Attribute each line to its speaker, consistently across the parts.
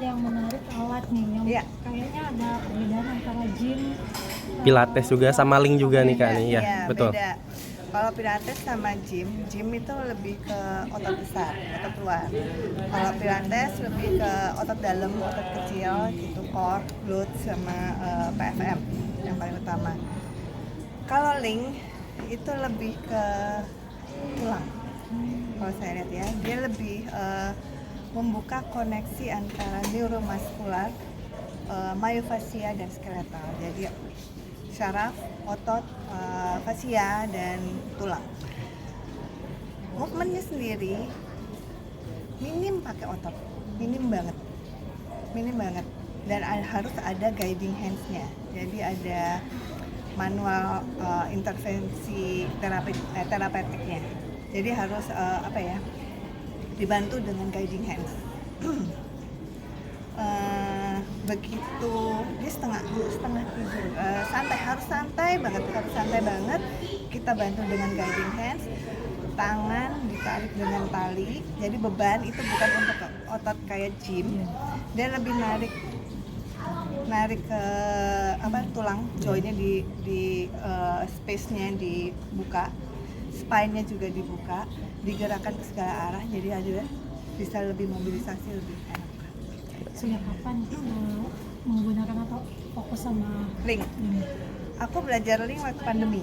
Speaker 1: yang menarik alat nih, yang kayaknya ada perbedaan antara gym,
Speaker 2: Pilates juga sama Link juga nih Kak nih.
Speaker 3: Iya,
Speaker 2: Betul.
Speaker 3: beda. Kalau Pilates sama gym itu lebih ke otot besar, otot luar. Kalau Pilates lebih ke otot dalam, otot kecil gitu, core, glutes sama PFM yang paling utama. Kalau Link itu lebih ke tulang. Kalau saya lihat ya, dia lebih membuka koneksi antara neuromuskular, myofascia dan skeletal. Jadi syaraf, otot, fascia dan tulang. Movementnya sendiri minim pakai otot, minim banget. Dan harus ada guiding hands-nya. Jadi ada manual intervensi terapeutiknya. Jadi harus dibantu dengan guiding hands. Begitu dia setengah tidur, harus santai banget. Kita bantu dengan guiding hands, tangan ditarik dengan tali. Jadi beban itu bukan untuk otot kayak gym, dia lebih narik ke tulang, joinnya di space-nya dibuka, spine-nya juga dibuka, digerakkan ke segala arah, jadi ada bisa lebih mobilisasi lebih enak.
Speaker 1: Sejak kapan menggunakan atau fokus sama
Speaker 3: Link? Aku belajar Link waktu pandemi,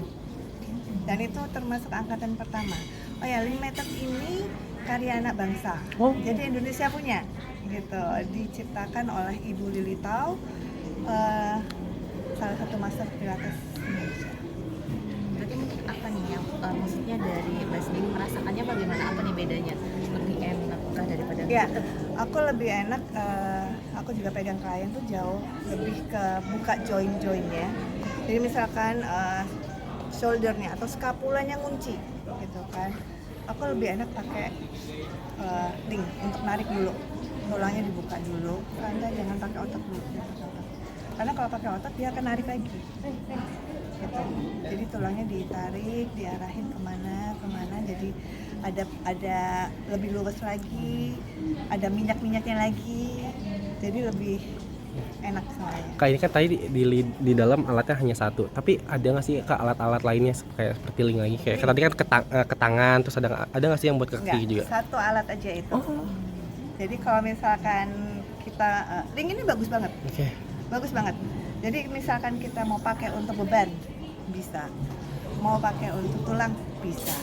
Speaker 3: dan itu termasuk angkatan pertama. Oh ya, Link Method ini karya anak bangsa, jadi Indonesia punya gitu, diciptakan oleh Ibu Lili Tau, salah satu master Pilates Indonesia.
Speaker 4: Berarti mungkin apa nih yang maksudnya dari Mbak sendiri merasakannya bagaimana, apa nih bedanya, lebih enak kah daripada
Speaker 3: ya, aku lebih enak, aku juga pegang klien tuh jauh lebih ke buka join-joinnya. Jadi misalkan shouldernya atau scapulanya ngunci gitu kan, aku lebih enak pakai Link untuk narik dulu, tulangnya dibuka dulu, Anda jangan pakai otot dulu, karena kalau pakai otot dia akan narik lagi gitu. Jadi tulangnya ditarik, diarahin kemana, jadi ada lebih lurus lagi, ada minyak-minyaknya lagi, jadi lebih enak semuanya.
Speaker 2: Kak, ini kan tadi di dalam alatnya hanya satu, tapi ada nggak sih Kak alat-alat lainnya kayak seperti Link lagi, kayak tadi kan ke tangan, terus ada nggak sih yang buat kaki juga?
Speaker 3: Satu alat aja itu. Jadi kalau misalkan kita Link ini bagus banget. Bagus banget. Jadi misalkan kita mau pakai untuk beban bisa, mau pakai untuk tulang bisa.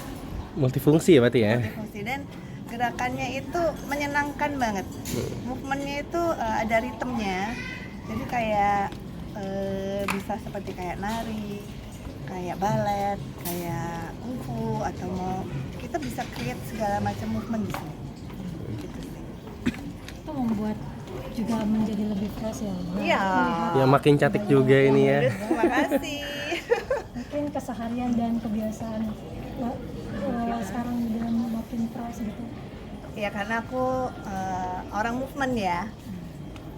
Speaker 2: Multifungsi ya berarti ya?
Speaker 3: Multifungsi, dan gerakannya itu menyenangkan banget. Movementnya itu ada ritmenya, jadi kayak bisa seperti kayak nari, kayak balet, kayak kungfu, atau mau kita bisa create segala macam movement di sini. Gitu sih.
Speaker 1: itu membuat juga menjadi lebih fresh ya.
Speaker 3: Iya.
Speaker 2: Ya makin cantik juga ini ya.
Speaker 3: Terima kasih.
Speaker 1: Mungkin keseharian dan kebiasaan sekarang udah makin fresh gitu.
Speaker 3: Ya karena aku orang movement ya,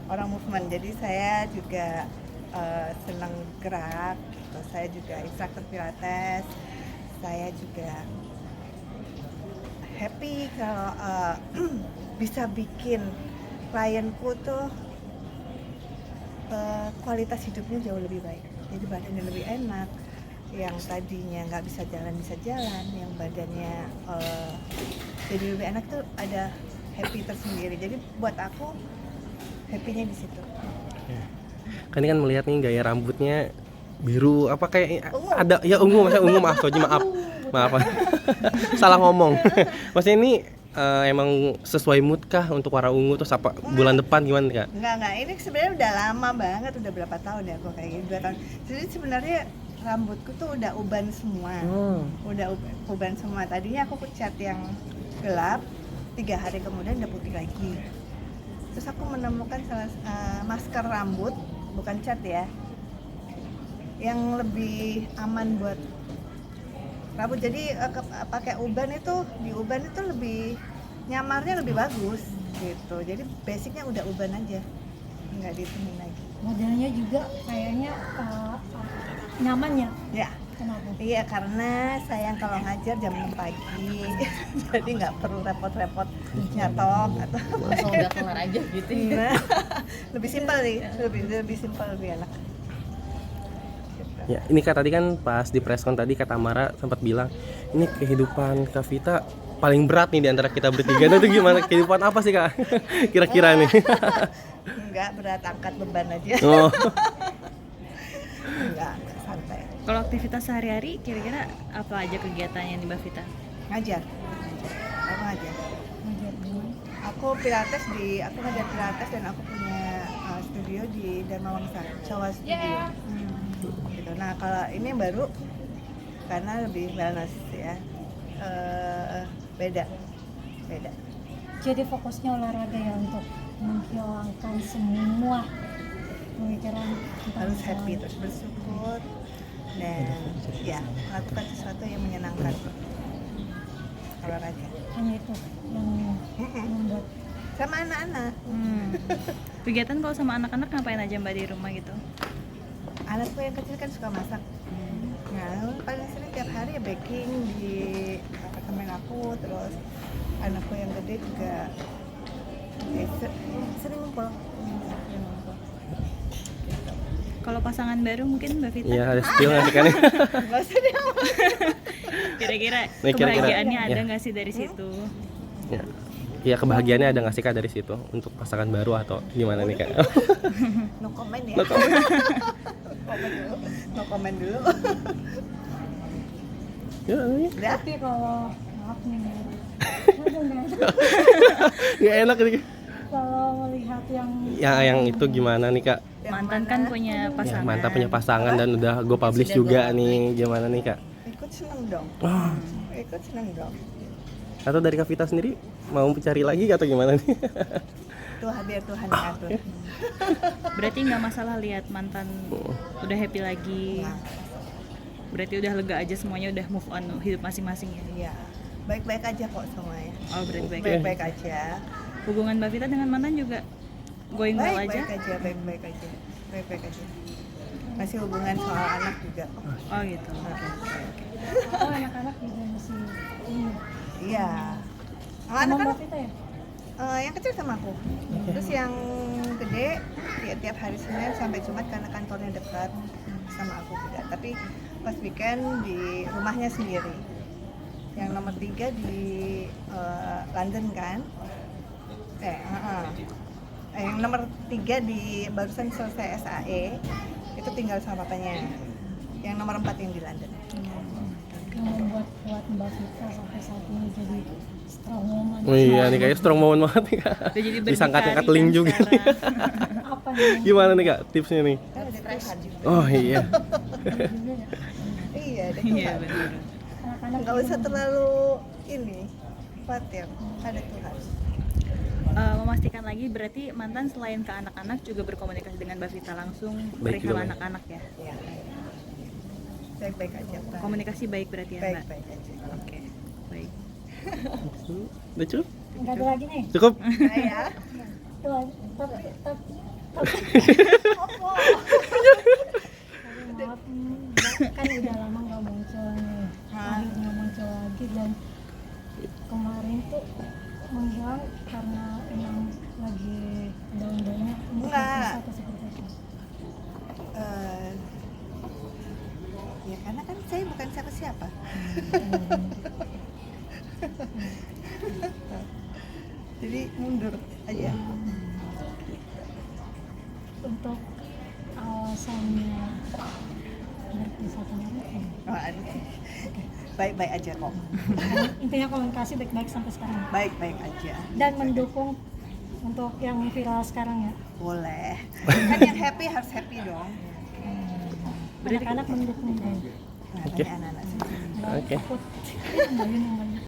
Speaker 3: orang movement. Jadi saya juga senang gerak. Gitu. Saya juga instruktur Pilates. Saya juga happy kalau bisa bikin klienku tuh kualitas hidupnya jauh lebih baik. Jadi badannya lebih enak. Yang tadinya nggak bisa jalan, yang badannya jadi lebih enak tuh ada happy tersendiri. Jadi buat aku happy-nya di situ.
Speaker 2: Kan ini kan melihat nih gaya rambutnya biru apa kayak
Speaker 3: Ungu.
Speaker 2: ada ya ungu, maksudnya ungu, maaf salah ngomong. Maksudnya ini emang sesuai mood kah untuk warna ungu, terus apa bulan depan gimana Kak?
Speaker 3: Enggak, ini sebenarnya udah lama banget, udah berapa tahun ya aku kayak gitu, 2 tahun. Jadi sebenarnya rambutku tuh udah uban semua, udah uban semua. Tadinya aku cat yang gelap, 3 hari kemudian udah putih lagi. Terus aku menemukan masker rambut, bukan cat ya, yang lebih aman buat rambut. Jadi pakai uban itu, di uban itu lebih nyamarnya lebih bagus gitu. Jadi basicnya udah uban aja, nggak ditemuin lagi.
Speaker 1: Modelnya juga kayaknya nyaman ya.
Speaker 3: Ya,
Speaker 1: Kenapa?
Speaker 3: Iya, karena sayang kalau ngajar jam 6 pagi. Jadi nggak perlu repot-repot nyatok atau
Speaker 4: Langsung udah kelar aja gitu ya.
Speaker 3: nah, lebih simpel nih, lebih simpel, lebih enak.
Speaker 2: Ya, ini Kak tadi kan pas di preskon tadi Kak Tamara sempat bilang ini kehidupan Kak Vita paling berat nih di antara kita bertiga. Nah, itu gimana? Kehidupan apa sih Kak? Kira-kira nih?
Speaker 3: Enggak berat, angkat beban aja.
Speaker 2: Oh.
Speaker 3: Enggak, santai.
Speaker 5: Kalau aktivitas sehari-hari kira-kira apa aja kegiatannya nih Mbak Vita?
Speaker 3: Ngajar. Aku ngajar.
Speaker 1: Ngajar gimana?
Speaker 3: Aku ngajar pilates dan aku punya studio di Dharma Wangsa, Shawa Studio. Gitu. Nah, kalau ini yang baru karena lebih wellness ya. Beda.
Speaker 1: Jadi fokusnya olahraga ya untuk menghilangkan semua pemikiran tentang
Speaker 3: Harus
Speaker 1: masalah.
Speaker 3: happy, terus bersyukur dan ya melakukan sesuatu yang menyenangkan. Olahraga.
Speaker 1: Hanya itu yang membuat
Speaker 3: Sama anak-anak.
Speaker 5: Kegiatan kalau sama anak-anak ngapain aja Mbak di rumah gitu?
Speaker 3: Anakku yang kecil kan suka masak. Nah, paling sering tiap hari ya baking di apartemen aku, terus anakku yang gede juga sering ngumpul.
Speaker 5: Kalau pasangan baru mungkin Mbak Vita
Speaker 2: Iya, ada spill nggak sih kan?
Speaker 3: Nggak usah deh.
Speaker 5: kira-kira
Speaker 2: Nih, kira-kira.
Speaker 5: kebahagiaannya ada
Speaker 2: Ya.
Speaker 5: nggak sih dari situ?
Speaker 2: Ya. Iya, kebahagiaannya ada nggak sih Kak dari situ untuk pasangan baru atau gimana nih Kak?
Speaker 3: No comment ya.
Speaker 2: No comment.
Speaker 3: No comment dulu.
Speaker 2: Ya, ini
Speaker 3: Udah.
Speaker 1: tapi kalau maaf nih
Speaker 2: nggak enak ini.
Speaker 1: kalau melihat yang
Speaker 2: Yang itu gimana nih Kak?
Speaker 3: Yang
Speaker 5: Mantan
Speaker 3: mana?
Speaker 5: kan punya
Speaker 2: Ya,
Speaker 5: pasangan.
Speaker 2: mantap punya pasangan dan udah gue publish
Speaker 4: Sudah
Speaker 2: juga
Speaker 4: go
Speaker 2: nih, gimana nih Kak?
Speaker 3: Ikut seneng dong.
Speaker 2: Wah.
Speaker 3: Ikut seneng dong.
Speaker 2: Atau dari Kak Vita sendiri mau cari lagi atau gimana nih?
Speaker 3: Biar Tuhan yang atur.
Speaker 5: Berarti nggak masalah lihat mantan udah happy lagi.
Speaker 3: Nah,
Speaker 5: Berarti udah lega aja semuanya, udah move on hidup masing-masing ya.
Speaker 3: iya. Baik-baik aja kok semuanya.
Speaker 5: Oh berarti baik.
Speaker 3: Baik-baik aja.
Speaker 5: Hubungan Mbak Vita dengan mantan juga going well aja?
Speaker 3: Baik-baik aja. Masih hubungan soal anak juga.
Speaker 5: Oh gitu.
Speaker 1: oh, anak-anak juga masih ini
Speaker 3: Iya.
Speaker 1: sama
Speaker 3: Anak-anak
Speaker 1: Mbak Vita ya.
Speaker 3: yang kecil sama aku. Terus yang gede ya tiap hari Senin sampai Jumat karena kantornya dekat sama aku juga. Tapi pas weekend di rumahnya sendiri. Yang nomor 3 di London kan. Yang nomor 3 di barusan selesai SAE itu tinggal sama papanya. Yang nomor 4 yang di London.
Speaker 1: Yang membuat kuat Mbak Vita sampai saat ini jadi strong woman.
Speaker 2: Oh iya nih kayaknya strong moment banget nih Kak.
Speaker 5: Udah jadi
Speaker 2: Disangkat-angkat
Speaker 5: berdikari
Speaker 2: link
Speaker 5: kan
Speaker 2: juga.
Speaker 5: sekarang.
Speaker 1: Apa nih?
Speaker 2: Gimana nih Kak tipsnya nih?
Speaker 3: Kan ada Tuhan.
Speaker 2: Oh iya.
Speaker 1: Juga ya.
Speaker 3: Iya, ada
Speaker 5: Iya
Speaker 3: Tuhan.
Speaker 5: benar.
Speaker 1: Anak-anak
Speaker 3: Nggak usah
Speaker 1: juga.
Speaker 3: terlalu ini khawatir, ada Tuhan.
Speaker 5: Memastikan lagi berarti mantan selain ke anak-anak juga berkomunikasi dengan Mbak Vita langsung
Speaker 2: Baik juga,
Speaker 5: perihal
Speaker 2: Mbak.
Speaker 5: anak-anak ya.
Speaker 3: Ya. Baik-baik aja, Pak.
Speaker 5: Komunikasi baik berarti ya Mbak.
Speaker 3: Baik-baik aja.
Speaker 5: Oke, baik.
Speaker 2: Udah cukup?
Speaker 1: Nggak ada lagi nih.
Speaker 2: Cukup?
Speaker 3: Saya
Speaker 1: Tuh, tapi maaf kan udah lama nggak muncul nih, akhirnya muncul lagi dan kemarin tuh menghilang karena emang lagi daun-daunnya
Speaker 3: Enggak.
Speaker 1: atau seperti itu.
Speaker 3: ya karena kan saya bukan siapa-siapa. Jadi mundur aja.
Speaker 1: Untuk alasannya berpisah kemarin
Speaker 3: Oh, aduh. Baik-baik aja kok.
Speaker 1: intinya komunikasi baik-baik sampai sekarang
Speaker 3: Baik-baik aja.
Speaker 1: dan mendukung untuk yang viral sekarang ya.
Speaker 3: Boleh. Kan yang happy harus happy dong.
Speaker 1: Anak-anak mendukung dong.
Speaker 3: Nah, tanya anak-anak sih.
Speaker 1: Nggak
Speaker 2: Oke.
Speaker 1: takut. Nggak ini, nggak ini.